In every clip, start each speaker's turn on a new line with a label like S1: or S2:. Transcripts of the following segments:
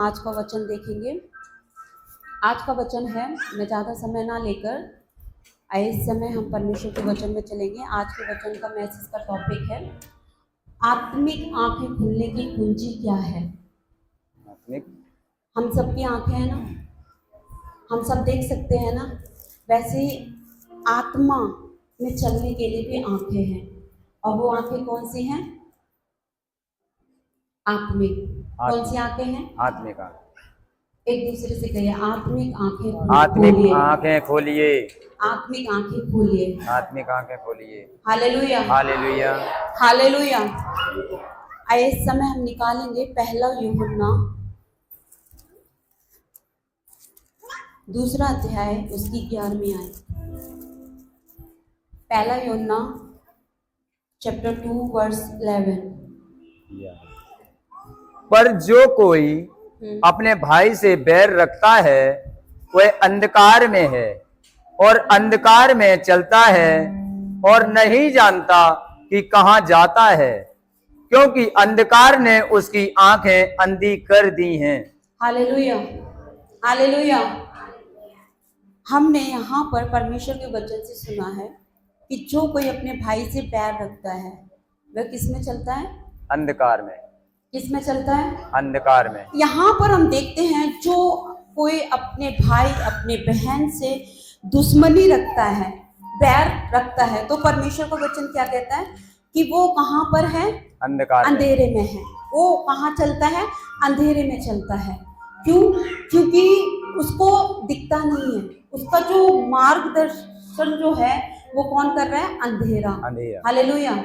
S1: आज का वचन देखेंगे। आज का वचन है, मैं ज़्यादा समय ना लेकर इस समय हम परमेश्वर के वचन में चलेंगे। आज के वचन का मैसेज का टॉपिक है, आत्मिक आंखें खुलने की कुंजी क्या है।
S2: आत्मिक,
S1: हम सबकी आंखें हैं ना, हम सब देख सकते हैं ना। वैसे ही आत्मा में चलने के लिए भी आंखें हैं, और वो आंखें कौन सी हैं? आत्मिक। कौन सी आंखें हैं?
S2: आत्मिक आंख।
S1: एक दूसरे से कहिए, आत्मिक आंखें
S2: आत्मिक
S1: खोलिए।
S2: आंखें खोलिए।
S1: आत्मिक आंखें खोलिए।
S2: आत्मिक आंखें खोलिए।
S1: Hallelujah,
S2: hallelujah.
S1: हालेलुया। आइए इस समय हम निकालेंगे पहला यूहन्ना 2 अध्याय उसकी 11वीं आयत। पहला यूहन्ना चैप्टर 2 वर्स 11।
S2: पर जो कोई अपने भाई से बैर रखता है वह अंधकार में है और अंधकार में चलता है और नहीं जानता कि कहाँ जाता है, क्योंकि अंधकार ने उसकी आंखें अंधी कर दी हैं।
S1: Hallelujah, hallelujah. हमने यहाँ पर परमेश्वर के वचन से सुना है कि जो कोई अपने भाई से बैर रखता है वह किस में चलता है?
S2: अंधकार में।
S1: किस में चलता है?
S2: अंधकार में।
S1: यहाँ पर हम देखते हैं, जो कोई अपने भाई अपने बहन से दुश्मनी रखता है, बैर रखता है, तो परमेश्वर का वचन क्या कहता है कि वो कहाँ पर है?
S2: अंधकार में।
S1: अंधेरे में है। वो कहाँ चलता है? अंधेरे में चलता है। क्यों? क्योंकि उसको दिखता नहीं है। उसका जो मार्गदर्शन जो है वो कौन कर रहा है? अंधेरा। Hallelujah,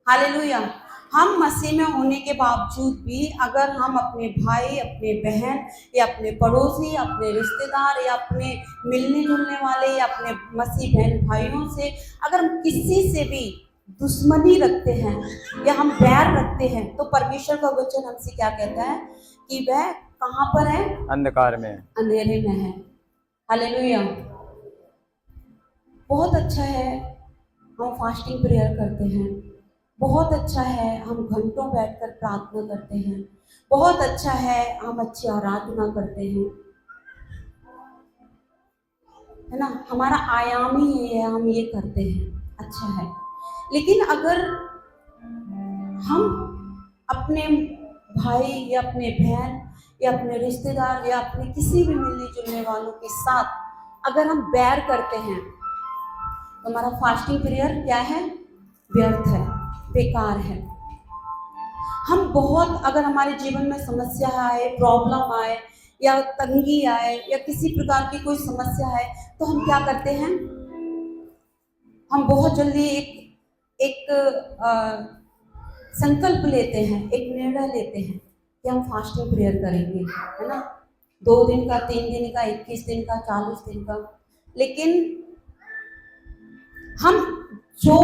S1: hallelujah. हम मसीह में होने के बावजूद भी अगर हम अपने भाई, अपने बहन या अपने पड़ोसी, अपने रिश्तेदार या अपने मिलने जुलने वाले या अपने मसीह बहन भाइयों से अगर हम किसी से भी दुश्मनी रखते हैं या हम बैर रखते हैं, तो परमेश्वर का वचन हमसे क्या कहता है कि वह कहाँ पर है? अंधकार में, अंधेरे में है। हालेलुया। बहुत अच्छा है हम फास्टिंग प्रेयर करते हैं, बहुत अच्छा है हम घंटों बैठकर प्रार्थना करते हैं, बहुत अच्छा है हम अच्छी आराधना करते हैं, है ना। हमारा आयाम ही ये है, हम ये करते हैं, अच्छा है। लेकिन अगर हम अपने भाई या अपने बहन या अपने रिश्तेदार या अपने किसी भी मिलने जुलने वालों के साथ अगर हम बैर करते हैं, तो हमारा फास्टिंग प्रेयर क्या है? व्यर्थ है, बेकार है। हम बहुत, अगर हमारे जीवन में समस्या आए, प्रॉब्लम आए या तंगी आए या किसी प्रकार की कोई समस्या है, तो हम क्या करते हैं? हम बहुत जल्दी एक संकल्प लेते हैं, एक निर्णय लेते हैं कि हम फास्टिंग प्रेयर करेंगे, है ना। 2 दिन का, 3 दिन का, 21 दिन का, 40 दिन का। लेकिन हम जो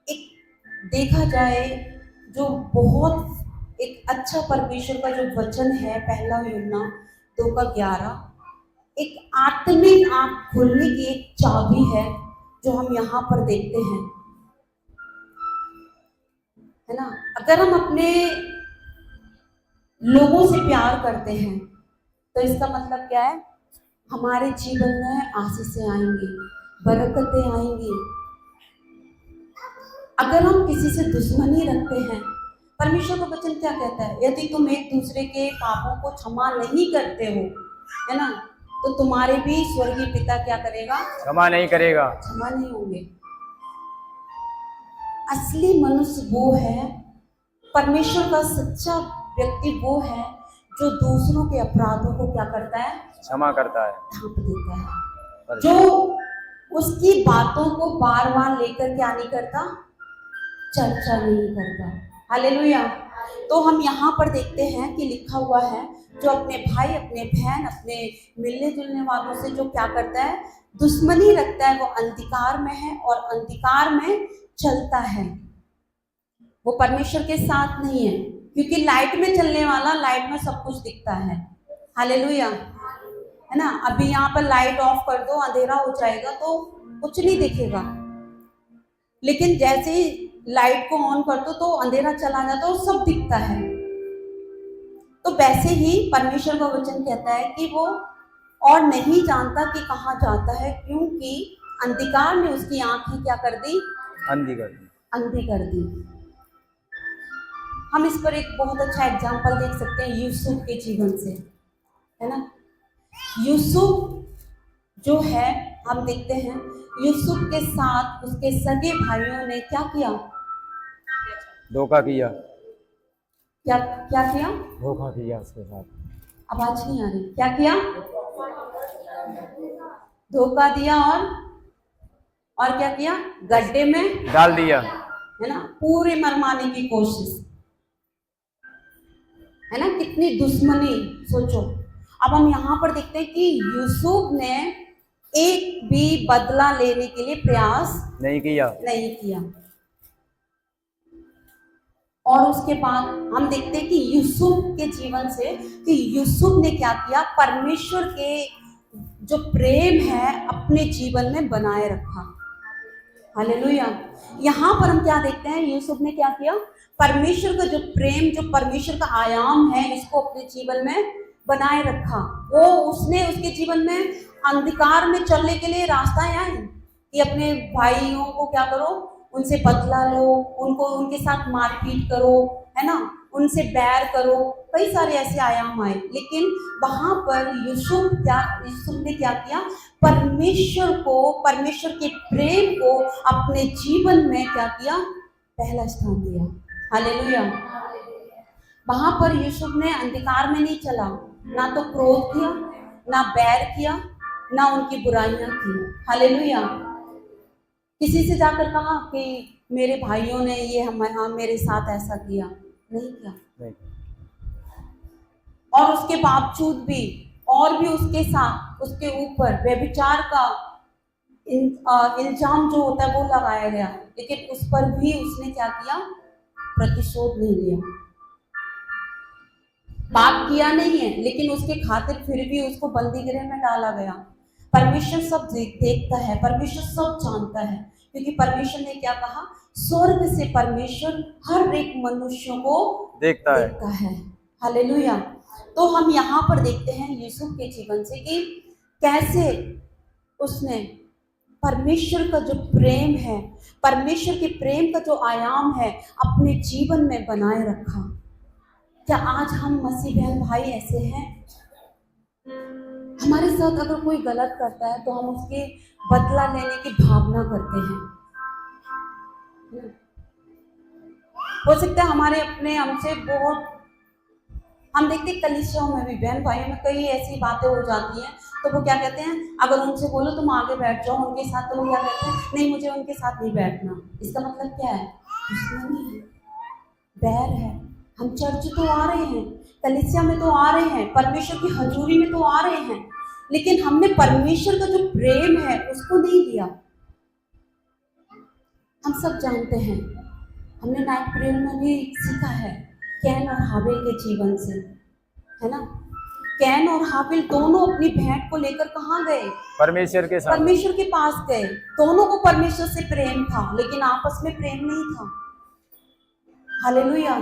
S1: एक देखा जाए जो बहुत एक अच्छा परमेश्वर का जो वचन है, पहला यूहन्ना 2:11, एक आत्मिक आंख खोलने की एक चाबी है जो हम यहाँ पर देखते हैं, है ना। अगर हम अपने लोगों से प्यार करते हैं तो इसका मतलब क्या है? हमारे जीवन में आशीषें आएंगी, बरकतें आएंगी। अगर हम किसी से दुश्मनी रखते हैं, परमेश्वर का वचन क्या कहता है? यदि तुम एक दूसरे के पापों को क्षमा नहीं करते हो, है ना, तो तुम्हारे भी स्वर्गीय पिता क्या करेगा?
S2: क्षमा नहीं करेगा,
S1: क्षमा नहीं होंगे। असली मनुष्य वो है, परमेश्वर का सच्चा व्यक्ति वो है जो दूसरों के अपराधों को क्या करता है? क्षमा करता है, ढांप देता है, जो उसकी बातों को बार बार लेकर क्या नहीं करता? चर्चा नहीं करता। हालेलुया। तो हम यहाँ पर देखते हैं कि लिखा हुआ है, जो अपने भाई, अपने बहन, अपने मिलने जुलने वालों से जो क्या करता है? दुश्मनी रखता है, वो अंधकार में है और अंधकार में चलता है, वो परमेश्वर के साथ नहीं है। क्योंकि लाइट में चलने वाला, लाइट में सब कुछ दिखता है। हालेलुया, है ना। अभी यहाँ पर लाइट ऑफ कर दो, अंधेरा हो जाएगा तो कुछ नहीं दिखेगा, लेकिन जैसे ही लाइट को ऑन कर दो तो अंधेरा चला जाता है और सब दिखता है। तो वैसे ही परमेश्वर का वचन कहता है कि वो और नहीं जानता कि कहाँ जाता है, क्योंकि अंधकार ने उसकी आंखें क्या कर दी?
S2: अंधी कर दी।
S1: अंधी कर दी। हम इस पर एक बहुत अच्छा एग्जाम्पल देख सकते हैं यूसुफ के जीवन से, है ना। यूसुफ जो है, हम देखते हैं यूसुफ के साथ उसके सगे भाइयों ने क्या किया?
S2: धोखा किया।
S1: क्या क्या किया?
S2: धोखा किया उसके साथ।
S1: आवाज नहीं आ रही। क्या किया? धोखा दिया और क्या किया? गड्ढे में
S2: डाल दिया,
S1: है ना, पूरे मरवाने की कोशिश, है ना। कितनी दुश्मनी सोचो। अब हम यहाँ पर देखते हैं कि यूसुफ ने एक भी बदला लेने के लिए प्रयास
S2: नहीं किया।
S1: और उसके बाद हम देखते हैं कि यूसुफ के जीवन से कि यूसुफ ने क्या किया? परमेश्वर के जो प्रेम है अपने जीवन में बनाए रखा। हालेलुया। यहाँ पर हम क्या देखते हैं? यूसुफ ने क्या किया? परमेश्वर का जो प्रेम, जो परमेश्वर का आयाम है, इसको अपने जीवन में बनाए रखा। वो उसने उसके जीवन में अंधकार में चलने के लिए रास्ता आए कि अपने भाइयों को क्या करो? उनसे बदला लो, उनको उनके साथ मारपीट करो, है ना, उनसे बैर करो, कई सारे ऐसे आयाम आए। लेकिन वहां पर यूसुफ ने क्या किया? परमेश्वर को, परमेश्वर के प्रेम को अपने जीवन में क्या किया? पहला स्थान दिया। हालेलुया। वहां पर यूसुफ ने अंधकार में नहीं चला, ना तो क्रोध किया, ना बैर किया, ना उनकी बुराइयां की। हालेलुया। किसी से जाकर कहा कि मेरे भाइयों ने ये मेरे साथ ऐसा किया, नहीं किया।
S2: नहीं।
S1: और उसके बावजूद भी और भी उसके साथ, उसके ऊपर व्यभिचार का इल्जाम जो होता है वो लगाया गया, लेकिन उस पर भी उसने क्या किया? प्रतिशोध नहीं लिया। पाप किया नहीं है, लेकिन उसके खातिर फिर भी उसको बंदी गृह में डाला गया। परमेश्वर सब देखता है, परमेश्वर सब जानता है, क्योंकि परमेश्वर ने क्या कहा? स्वर्ग से परमेश्वर हर एक मनुष्यों को देखता है। हालेलुया। तो हम यहाँ पर देखते हैं यूसुफ के जीवन से कि कैसे उसने परमेश्वर का जो प्रेम है, परमेश्वर के प्रेम का जो आयाम है, अपने जीवन में बनाए रखा। क्या आज हम मसीह बहन भाई ऐसे हैं? हमारे साथ अगर कोई गलत करता है तो हम उसके बदला लेने की भावना करते हैं। हो सकता है हमारे अपने हमसे बहुत, हम देखते कलीसियाओं में भी, बहन भाइयों में कई ऐसी बातें हो जाती हैं, तो वो क्या कहते हैं? अगर उनसे बोलो तुम आगे बैठ जाओ उनके साथ, तो वो क्या कहते हैं? नहीं, मुझे उनके साथ नहीं बैठना। इसका मतलब क्या है? दुश्मनी है, बैर है। हम चर्च तो आ रहे हैं, कलीसिया में तो आ रहे हैं, परमेश्वर की हजूरी में तो आ रहे हैं, लेकिन हमने परमेश्वर का जो प्रेम है उसको नहीं दिया। हम सब जानते हैं, हमने नाइट प्रेयर में भी सीखा है कैन और हाबिल के जीवन से, है ना। कैन और हाबिल दोनों अपनी भेंट को लेकर कहाँ गए? परमेश्वर के साथ, परमेश्वर के पास गए। दोनों को परमेश्वर से प्रेम था, लेकिन आपस में प्रेम नहीं था। हालेलुया।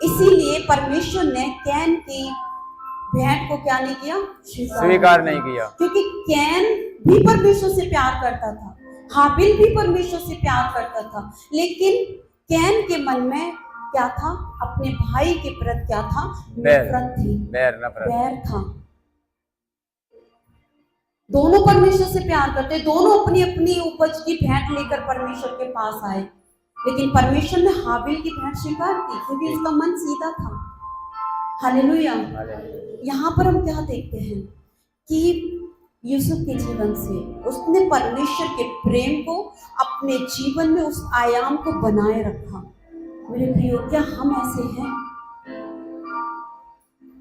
S1: इसीलिए परमेश्वर ने कैन की भेंट को क्या नहीं किया? स्वीकार नहीं किया, क्योंकि कैन भी परमेश्वर से प्यार करता था, हाबिल भी परमेश्वर से प्यार करता था, लेकिन कैन के मन में क्या था? अपने भाई के प्रति क्या था? नफरत थी, बैर था। दोनों परमेश्वर से प्यार करते, दोनों अपनी अपनी उपज की भेंट लेकर परमेश्वर के पास आए, लेकिन परमेश्वर ने हाबिल की भेंट स्वीकार की, क्योंकि उसका मन सीधा था। हालेलुया। यहाँ पर हम क्या देखते हैं कि यूसुफ के जीवन से उसने परमेश्वर के प्रेम को अपने जीवन में, उस आयाम को बनाए रखा। मेरे प्रियो, क्या हम ऐसे हैं?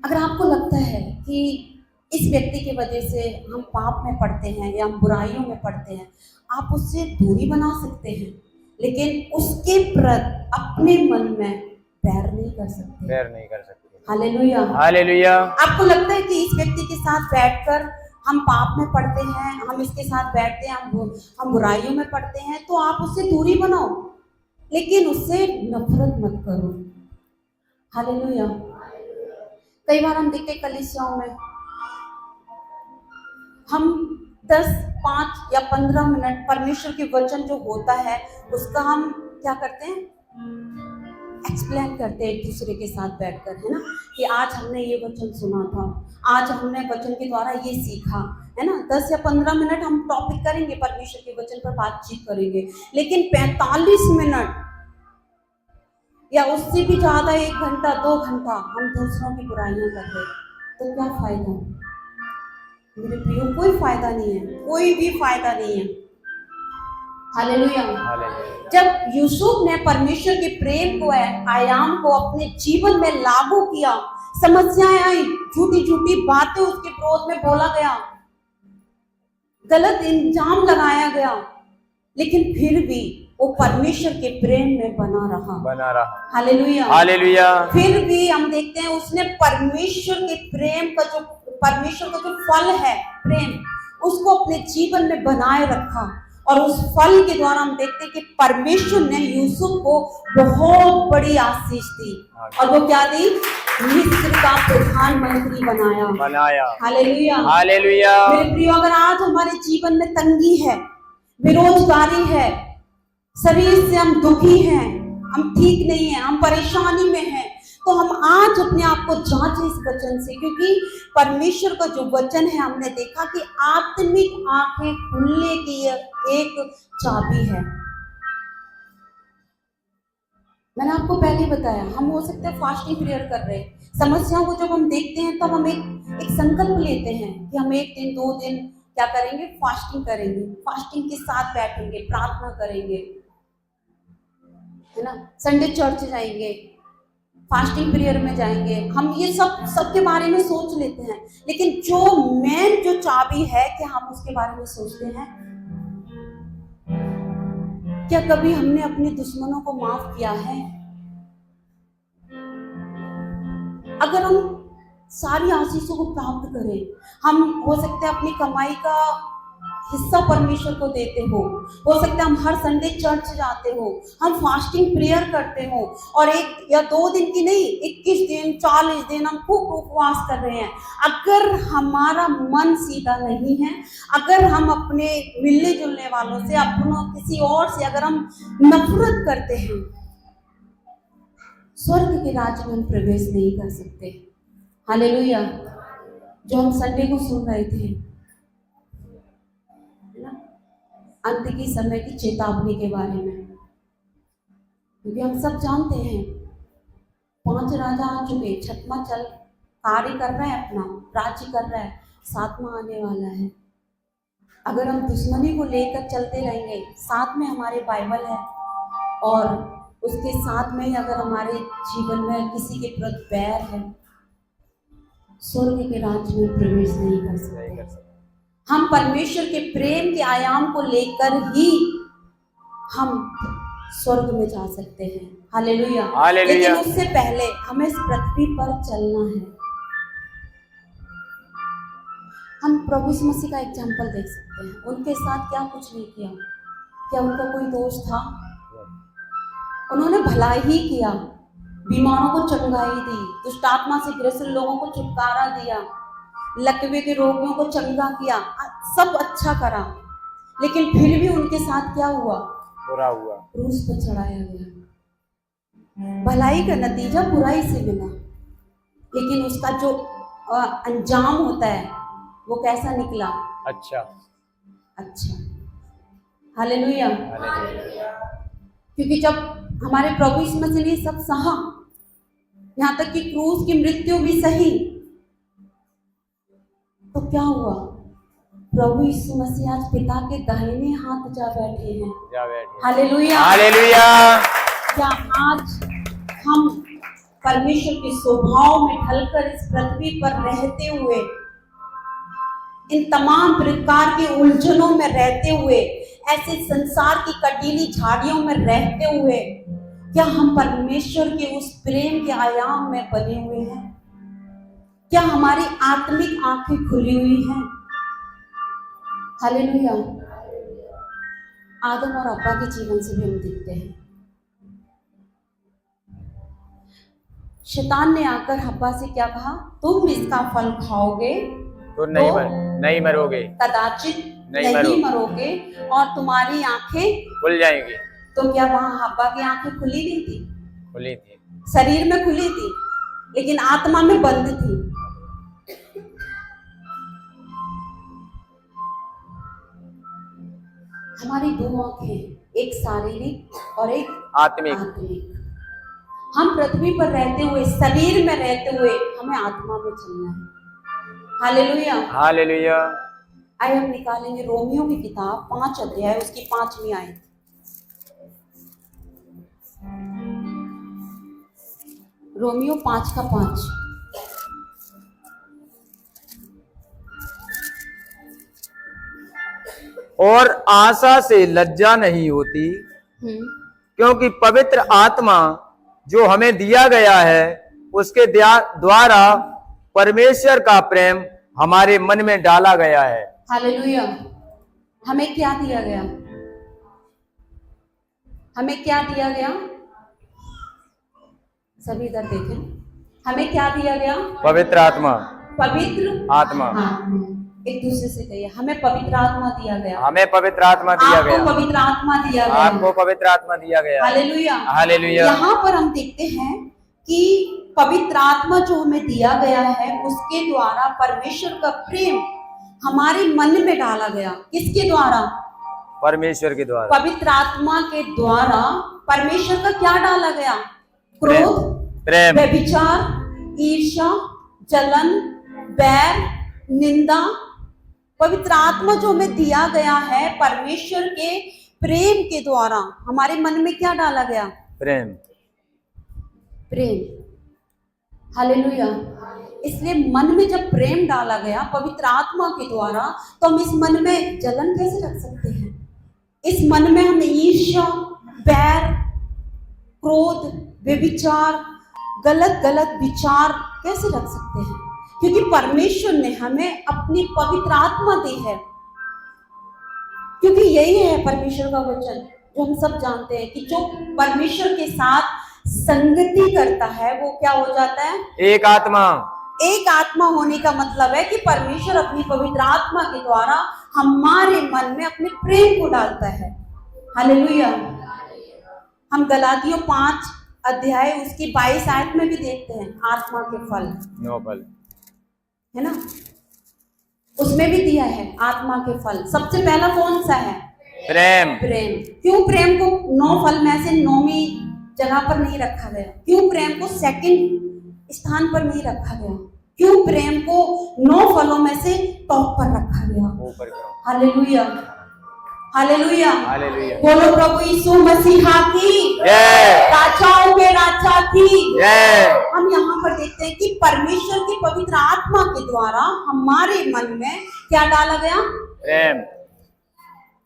S1: अगर आपको लगता है कि इस व्यक्ति की वजह से हम पाप में पड़ते हैं या हम बुराइयों में पड़ते हैं, आप उससे दूरी बना सकते हैं, लेकिन उसके प्रति अपने मन में बैर नहीं कर सकते। Hallelujah, hallelujah. आपको लगता है कि इस व्यक्ति के साथ बैठकर हम पाप में पड़ते हैं, हम इसके साथ बैठते हैं, हम बुराइयों में पड़ते हैं, तो आप उससे दूरी बनाओ, लेकिन उससे नफरत मत करो। हालेलुया। कई बार हम देखते हैं कलीसियाओं में हम 10, 5 या 15 मिनट परमेश्वर के वचन जो होता है उसका हम क्या करते हैं, एक्सप्लेन करते हैं एक दूसरे के साथ बैठकर, है ना, कि आज हमने ये वचन सुना था, आज हमने वचन के द्वारा ये सीखा, है ना। 10 या 15 मिनट हम टॉपिक करेंगे, परमेश्वर के वचन पर बातचीत करेंगे, लेकिन 45 मिनट या उससे भी ज्यादा 1 घंटा 2 घंटा हम दूसरों की बुराइयां कर रहे, तो क्या फायदा मेरे प्रियो? कोई फायदा नहीं है, कोई भी फायदा नहीं है। हालेलुया। जब यूसुफ ने परमेश्वर के प्रेम को, आयाम को अपने जीवन में लागू किया, समस्याएं आई, झूठी झूठी बातें उसके विरोध में बोला गया, गलत इल्जाम लगाया गया, लेकिन फिर भी वो परमेश्वर के प्रेम में बना रहा। Hallelujah, hallelujah. फिर भी हम देखते हैं उसने परमेश्वर के प्रेम का जो फल है प्रेम, उसको अपने जीवन में बनाए रखा, और उस फल के द्वारा हम देखते हैं कि परमेश्वर ने यूसुफ को बहुत बड़ी आशीष दी, और वो क्या दी? मिस्र का प्रधानमंत्री बनाया। Hallelujah, hallelujah. मेरे प्रियो, अगर आज हमारे जीवन में तंगी है, बेरोजगारी है, शरीर से हम दुखी हैं, हम ठीक नहीं है, हम परेशानी में हैं, तो हम आज अपने आप को जांचें इस वचन से, क्योंकि परमेश्वर का जो वचन है, हमने देखा कि आत्मिक आंखें खुलने की एक चाबी है। मैंने आपको पहले बताया, हम हो सकता है फास्टिंग प्रेयर कर रहे हैं, समस्याओं को जब हम देखते हैं तब हम एक संकल्प लेते हैं कि हम 1 दिन 2 दिन क्या करेंगे? फास्टिंग करेंगे, फास्टिंग के साथ बैठेंगे, प्रार्थना करेंगे, है ना, संडे चर्च जाएंगे, फास्टिंग प्रेयर में जाएंगे, हम ये सब के बारे में सोच लेते हैं, लेकिन जो चाबी है, क्या हम उसके बारे में सोचते हैं? क्या कभी हमने अपने दुश्मनों को माफ किया है? अगर हम सारी आशीषों को प्राप्त करें, हम हो सकते हैं अपनी कमाई का हिस्सा परमेश्वर को देते हो सकता है हम हर संडे चर्च जाते हो, हम फास्टिंग प्रेयर करते हो, और 1 या 2 दिन की नहीं, 21 दिन 40 दिन हम खूब उपवास कर रहे हैं, अगर हमारा मन सीधा नहीं है, अगर हम अपने मिलने जुलने वालों से, अपनों किसी और से अगर हम नफरत करते हैं, स्वर्ग के राज्य में हम प्रवेश नहीं कर सकते। हालेलुया। जो हम संडे को सुन रहे थे, अंत की समय की चेतावनी के बारे में, क्योंकि हम सब जानते हैं 5 राजा आ चुके, 6वां चल कार्य कर रहा है, अपना राज्य कर रहा है, 7वां आने वाला है। अगर हम दुश्मनी को लेकर चलते रहेंगे, साथ में हमारे बाइबल है, और उसके साथ में ही अगर हमारे जीवन में किसी के प्रति बैर है, स्वर्ग के राज्य में प्रवेश नहीं कर सकते। हम परमेश्वर के प्रेम के आयाम को लेकर ही हम स्वर्ग में जा सकते हैं। Hallelujah, hallelujah. लेकिन उससे पहले हमें इस पृथ्वी पर चलना है। हम प्रभु यीशु मसीह का एग्जाम्पल देख सकते हैं, उनके साथ क्या कुछ नहीं किया, क्या उनका कोई दोष था? उन्होंने भलाई ही किया, बीमारों को चंगाई दी, दुष्ट आत्मा से ग्रसित लोगों को छुटकारा दिया, लकवे के रोगियों को चंगा किया, सब अच्छा करा, लेकिन फिर भी उनके साथ क्या हुआ? बुरा हुआ, क्रूस पर चढ़ाया गया। भलाई का नतीजा बुराई से मिला, लेकिन उसका जो अंजाम होता है वो कैसा निकला? अच्छा। हालेलुया। क्योंकि जब हमारे प्रभु यीशु मसीह ने सब सहा, यहाँ तक कि क्रूस की मृत्यु भी सही, तो क्या हुआ? प्रभु यीशु मसीह आज पिता के दाहिने हाथ जा बैठे हैं। Hallelujah, hallelujah. क्या आज हम परमेश्वर के स्वभाव में ढलकर इस पृथ्वी पर रहते हुए, इन तमाम प्रकार के उलझनों में रहते हुए, ऐसे संसार की कटीली झाड़ियों में रहते हुए, क्या हम परमेश्वर के उस प्रेम के आयाम में बने हुए हैं? क्या हमारी आत्मिक आंखें खुली हुई हैं? हालेलुया। आदम और हव्वा के जीवन से भी हम देखते हैं, शैतान ने आकर हव्वा से क्या कहा, तुम इसका फल खाओगे
S2: तो नहीं मरोगे,
S1: कदाचित नहीं मरोगे और तुम्हारी आंखें
S2: खुल जाएंगी।
S1: तो क्या वहां हव्वा की आंखें खुली नहीं थी?
S2: खुली थी,
S1: शरीर में खुली थी, लेकिन आत्मा में बंद थी। हमारी दो आंखें, एक शारीरिक और एक आत्मिक। हम पृथ्वी पर रहते हुए, शरीर में रहते हुए, हमें आत्मा में चलना है। Hallelujah,
S2: hallelujah.
S1: आइए हम निकालेंगे रोमियो की किताब 5 अध्याय, उसकी 5वीं आयत। रोमियो 5 का 5।
S2: और आशा से लज्जा नहीं होती, क्योंकि पवित्र आत्मा जो हमें दिया गया है उसके द्वारा परमेश्वर का प्रेम हमारे मन में डाला गया है।
S1: हालेलुया। हमें क्या दिया गया? हमें क्या दिया गया? सभी इधर देखें। हमें क्या दिया गया?
S2: पवित्र आत्मा।
S1: पवित्र
S2: आत्मा।
S1: एक दूसरे से कहिए, हमें पवित्र आत्मा दिया गया।
S2: हमें पवित्र आत्मा दिया गया।
S1: आपको पवित्र आत्मा दिया गया।
S2: आपको पवित्र आत्मा दिया गया।
S1: Hallelujah,
S2: hallelujah.
S1: यहाँ पर हम देखते हैं कि पवित्र आत्मा जो हमें दिया गया है, उसके द्वारा परमेश्वर का प्रेम हमारे मन में डाला गया। किसके द्वारा? परमेश्वर के द्वारा। पवित्र आत्मा के द्वारा परमेश्वर का क्या डाला गया? क्रोध, प्रेम, व्यभिचार, ईर्ष्या, जलन, बैर, निंदा। पवित्र आत्मा जो हमें दिया गया है, परमेश्वर के प्रेम के द्वारा हमारे मन में क्या डाला गया? प्रेम। हालेलुया। इसलिए मन में जब प्रेम डाला गया पवित्र आत्मा के द्वारा, तो हम इस मन में जलन कैसे रख सकते हैं? इस मन में हम ईर्ष्या, बैर, क्रोध, व्यभिचार, गलत विचार कैसे रख सकते हैं? क्योंकि परमेश्वर ने हमें अपनी पवित्र आत्मा दी है। क्योंकि यही है परमेश्वर का वचन, जो हम सब जानते हैं कि जो परमेश्वर के साथ संगति करता है वो क्या हो जाता है? एक आत्मा। एक आत्मा होने का मतलब है कि परमेश्वर अपनी पवित्र आत्मा के द्वारा हमारे मन में अपने प्रेम को डालता है। हालेलुया। हम गलातियों 5 अध्याय उसकी 22 आयत में भी देखते हैं आत्मा के फल, 9 फल है ना, उसमें भी दिया है आत्मा के फल। सबसे पहला कौन सा है? प्रेम। क्यों प्रेम को 9 फल में से 9वीं जगह पर नहीं रखा गया? क्यों प्रेम को सेकंड स्थान पर नहीं रखा गया? क्यों प्रेम को 9 फलों में से टॉप पर रखा गया? हालेलुया, हालेलुया, बोलो प्रभु यीशु मसीहा की जय, राजाओं के राजा की जय। हम यहाँ पर देखते हैं कि परमेश्वर की पवित्र आत्मा के द्वारा हमारे मन में क्या डाला गया? प्रेम।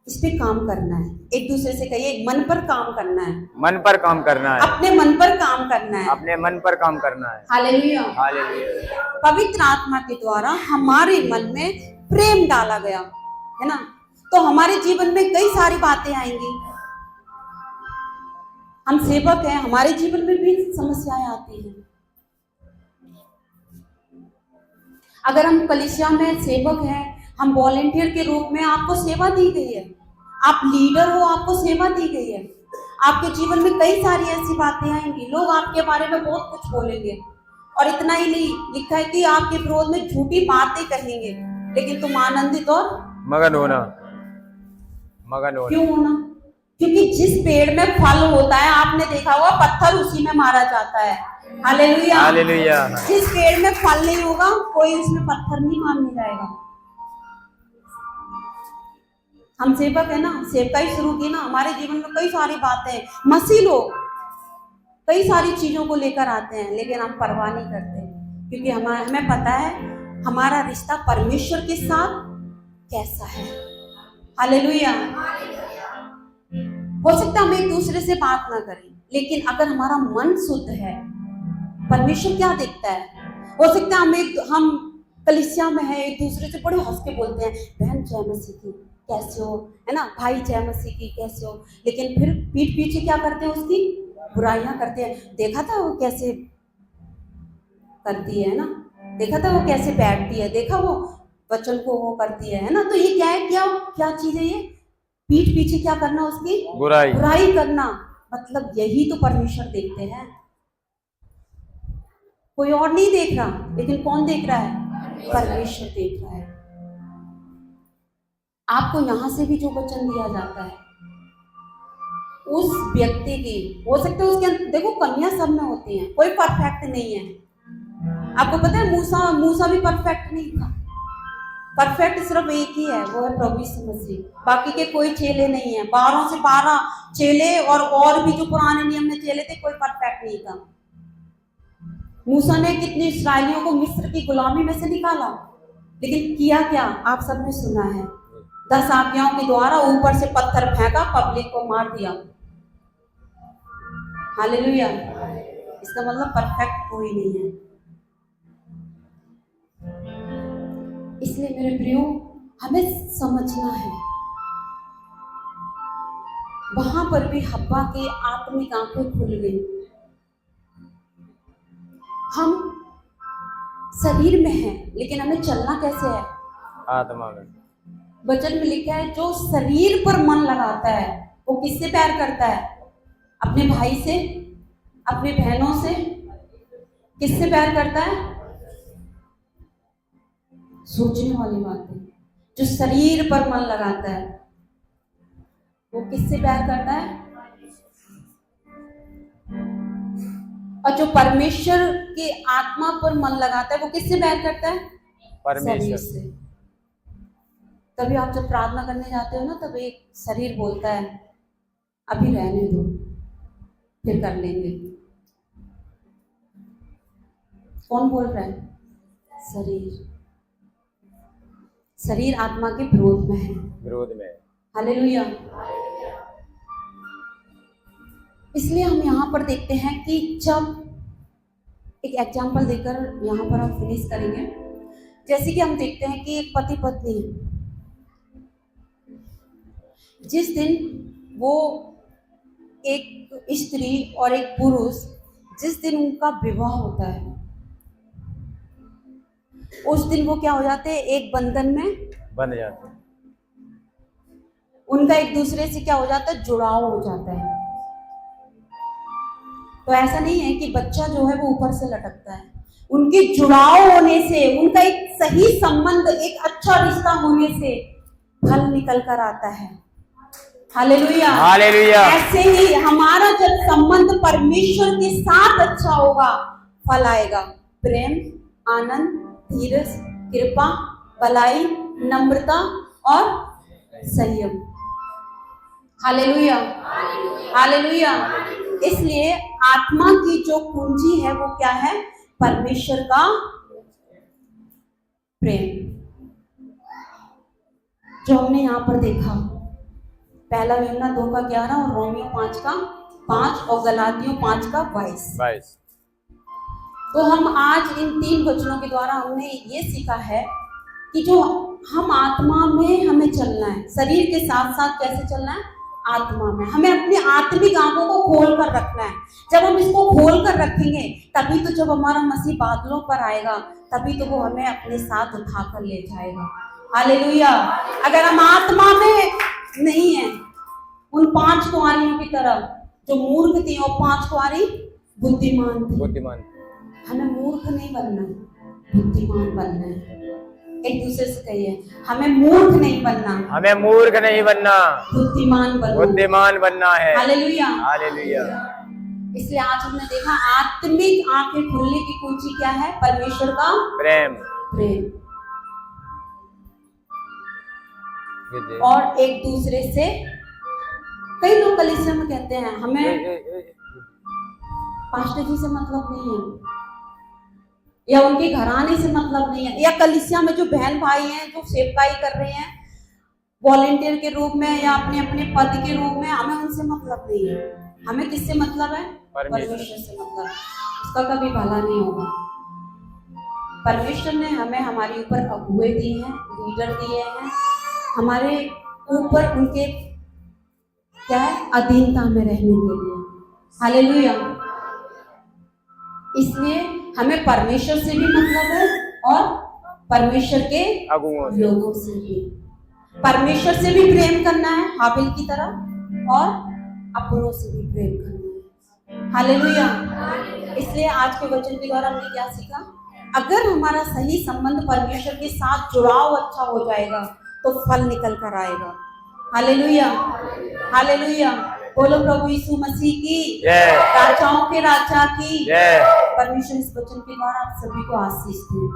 S1: इस पे काम करना है। एक दूसरे से कहिए, मन पर काम करना है। मन पर काम करना है। अपने मन पर काम करना है। अपने मन पर काम करना है। Hallelujah, hallelujah. पवित्र आत्मा के द्वारा हमारे मन में प्रेम डाला गया है ना, तो हमारे जीवन में कई सारी बातें आएंगी। हम सेवक हैं, हमारे जीवन में भी समस्याएं आती हैं। अगर हम कलीसिया में सेवक हैं, हम वॉलेंटियर के रूप में, आपको सेवा दी गई है, आप लीडर हो, आपको सेवा दी गई है, आपके जीवन में कई सारी ऐसी बातें आएंगी। लोग आपके बारे में बहुत कुछ बोलेंगे, और इतना ही नहीं, लिखा है कि आपके विरोध में झूठी बातें कहेंगे, लेकिन तुम आनंदित और मगन होना। क्यों होना? क्योंकि जिस पेड़ में फल होता है, आपने देखा होगा, पत्थर उसी में मारा जाता है। Hallelujah, hallelujah. जिस पेड़ में फल नहीं होगा, कोई उसमें पत्थर नहीं मारने जाएगा। हम सेवक है ना, सेवकाई शुरू की ना, हमारे जीवन में कई सारी बातें, मसीह लोग कई सारी चीजों को लेकर आते हैं, लेकिन हम परवाह नहीं करते, क्योंकि हमें पता है हमारा रिश्ता परमेश्वर के साथ कैसा है। हालेलुया। हो सकता है हम एक दूसरे से बात ना करें, लेकिन अगर हमारा मन शुद्ध है, परमेश्वर क्या देखता है? हो सकता है हम कलीसिया में है, एक दूसरे से बड़े हंस के बोलते हैं, बहन जय मसीह की कैसे हो, है ना, भाई जय मसीह की कैसे हो, लेकिन फिर पीठ पीछे क्या करते हैं? उसकी बुराइयां करते हैं। देखा था वो कैसे करती है ना, देखा था वो कैसे बैठती है, देखा वो वचन को वो करती है ना। तो ये क्या है, क्या चीज है ये, पीठ पीछे क्या करना, उसकी बुराई करना। मतलब यही तो परमेश्वर देखते हैं, कोई और नहीं देख रहा, लेकिन कौन देख रहा है, परमेश्वर देख रहा है। आपको यहां से भी जो वचन दिया जाता है उस व्यक्ति की, हो सकता है उसके अंदर, देखो कन्या सब में होती हैं, कोई परफेक्ट नहीं है। आपको पता है मूसा भी परफेक्ट नहीं था, परफेक्ट सिर्फ एक ही है, वो है प्रभु यीशु मसीह। बाकी के कोई चेले नहीं है, 12 से 12 चेले और भी जो पुराने नियम में चेले थे, कोई परफेक्ट नहीं था। मूसा ने कितने इस्राएलियों को मिस्र की गुलामी में से निकाला, लेकिन किया क्या, आप सबने सुना है, 10 आज्ञाओं के द्वारा ऊपर से पत्थर फेंका, पब्लिक को मार दिया। हालेलुया। इसका मतलब परफेक्ट कोई नहीं है। इसलिए मेरे प्रियो, हमें समझना है, वहां पर भी हब्बा की आत्मिक आंखें खुल गई। हम शरीर में हैं, लेकिन हमें चलना कैसे है,
S2: आत्मा में।
S1: वचन में लिखा है, जो शरीर पर मन लगाता है वो किससे प्यार करता है, अपने भाई से, अपनी बहनों से, किससे प्यार करता है। सोचने वाली बात है, जो शरीर पर मन लगाता है वो किससे प्यार करता है, और जो परमेश्वर की आत्मा पर मन लगाता है वो किससे प्यार करता है, परमेश्वर से। तभी आप जब प्रार्थना करने जाते हो ना, तब एक शरीर बोलता है अभी रहने दो, फिर कर लेंगे। कौन बोल रहा है, शरीर आत्मा के विरोध में है। हालेलुया। इसलिए हम यहाँ पर देखते हैं कि जब, एक एग्जाम्पल देकर यहाँ पर हम फिनिश करेंगे। जैसे कि हम देखते हैं कि एक पति पत्नी है, जिस दिन वो एक स्त्री और एक पुरुष, जिस दिन उनका विवाह होता है, उस दिन वो क्या हो जाते हैं, एक बंधन में बंध जाते हैं। उनका एक दूसरे से क्या हो जाता है, जुड़ाव हो जाता है। तो ऐसा नहीं है कि बच्चा जो है वो ऊपर से लटकता है, उनके जुड़ाव होने से, उनका एक सही संबंध, एक अच्छा रिश्ता होने से फल निकल कर आता है। Hallelujah, hallelujah. ऐसे ही हमारा जब संबंध परमेश्वर के साथ अच्छा होगा, फल आएगा, प्रेम, आनंद, धीरज, कृपा, भलाई, नम्रता और संयम। Hallelujah, hallelujah. इसलिए आत्मा की जो कुंजी है वो क्या है, परमेश्वर का प्रेम, जो हमने यहाँ पर देखा। पहला यूहन्ना 2:11 और रोमियो 5:5 और गलातियों 5:22। तो हम आज इन 3 वचनों के द्वारा हमने ये सीखा है कि जो हम आत्मा में हमें चलना है, शरीर के साथ साथ कैसे चलना है, आत्मा में। हमें अपनी आत्मिक आंखों को खोल कर रखना है। जब हम इसको खोल कर रखेंगे, तभी तो जब हमारा मसीह बादलों पर आएगा, तभी तो वो हमें अपने साथ उठा कर ले जाएगा। हालेलुया। अगर हम आत्मा में नहीं है, उन 5 कुंवारियों की तरह जो मूर्ख थी, और 5 कुंवारी बुद्धिमान। हमें मूर्ख नहीं बनना है, बुद्धिमान बनना है। एक दूसरे से कहिए, हमें मूर्ख नहीं बनना, बुद्धिमान बनना है। Hallelujah, hallelujah. इसलिए आज हमने देखा, आत्मिक आंखें खुलने की कुंजी क्या है, परमेश्वर का प्रेम। और एक दूसरे से, कई लोग कलीसिया में कहते हैं हमें पास्टर जी से मतलब नहीं है, या उनके घराने से मतलब नहीं है, या कलीसिया में जो बहन भाई हैं जो सेवकाई कर रहे हैं वॉलेंटियर के रूप में या अपने अपने पद के रूप में, हमें उनसे मतलब नहीं है। हमें किससे मतलब है, परमेश्वर से मतलब। उसका कभी भला नहीं होगा। परमेश्वर ने हमें हमारे ऊपर अगुए दिए हैं, लीडर दिए हैं, हमारे ऊपर उनके क्या है, अधीनता में रहने के लिए। हालेलुया। इसलिए हमें परमेश्वर से भी मतलब है और परमेश्वर के
S2: अगुओं से।
S1: लोगों से भी। परमेश्वर से भी प्रेम करना है हाबिल की तरह और अपनों से भी प्रेम करना है। हालेलुया। इसलिए आज के वचन के द्वारा हमने क्या सीखा? अगर हमारा सही संबंध परमेश्वर के साथ जुड़ाव अच्छा हो जाएगा तो फल निकल कर आएगा। Hallelujah, hallelujah. बोलो प्रभु यीशु मसीह की
S2: जय।
S1: राजाओं के राजा की
S2: जय।
S1: परमेश्वर इस वचन के द्वारा आप सभी को आशीष दे।